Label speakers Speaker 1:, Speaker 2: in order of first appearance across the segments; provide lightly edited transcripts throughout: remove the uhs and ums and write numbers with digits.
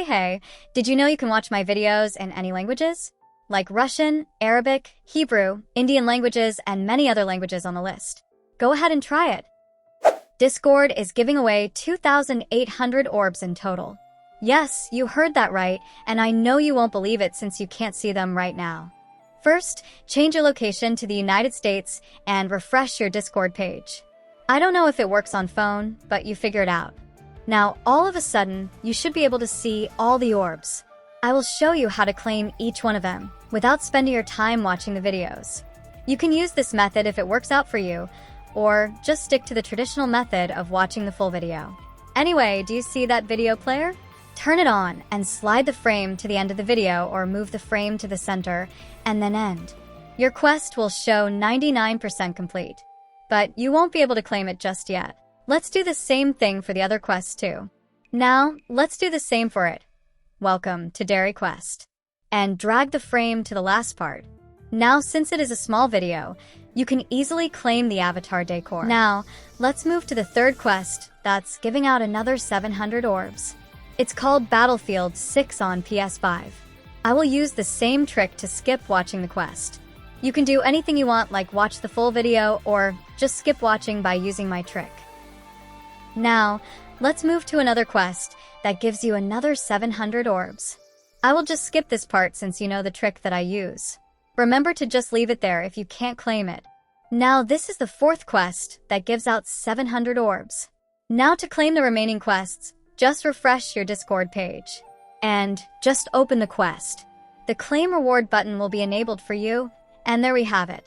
Speaker 1: Hey, did you know you can watch my videos in any languages? Like Russian, Arabic, Hebrew, Indian languages, and many other languages on the list. Go ahead and try it. Discord is giving away 2,800 orbs in total. Yes, you heard that right, and I know you won't believe it since you can't see them right now. First, change your location to the United States and refresh your Discord page. I don't know if it works on phone, but you figure it out. Now, all of a sudden, you should be able to see all the orbs. I will show you how to claim each one of them without spending your time watching the videos. You can use this method if it works out for you, or just stick to the traditional method of watching the full video. Anyway, do you see that video player? Turn it on and slide the frame to the end of the video or move the frame to the center and then end. Your quest will show 99% complete, but you won't be able to claim it just yet. Let's do the same thing for the other quests too. Now, let's do the same for it. Welcome to Dairy Quest. And drag the frame to the last part. Now, since it is a small video, you can easily claim the avatar decor. Now, let's move to the third quest that's giving out another 700 orbs. It's called Battlefield 6 on PS5. I will use the same trick to skip watching the quest. You can do anything you want, like watch the full video or just skip watching by using my trick. Now, let's move to another quest that gives you another 700 orbs. I will just skip this part since you know the trick that I use. Remember to just leave it there if you can't claim it. Now, this is the fourth quest that gives out 700 orbs. Now, to claim the remaining quests, just refresh your Discord page and just open the quest. The claim reward button will be enabled for you, and there we have it.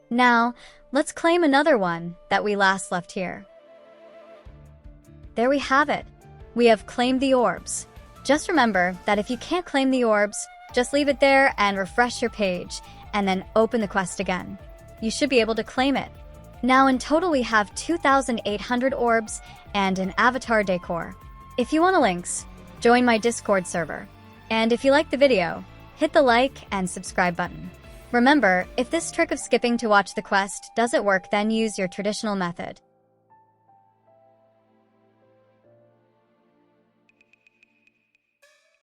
Speaker 1: Now, let's claim another one that we last left here. There we have it. We have claimed the orbs. Just remember that if you can't claim the orbs, just leave it there and refresh your page, and then open the quest again. You should be able to claim it. Now in total we have 2,800 orbs and an avatar decor. If you want links, join my Discord server. And if you like the video, hit the like and subscribe button. Remember, if this trick of skipping to watch the quest doesn't work, then use your traditional method.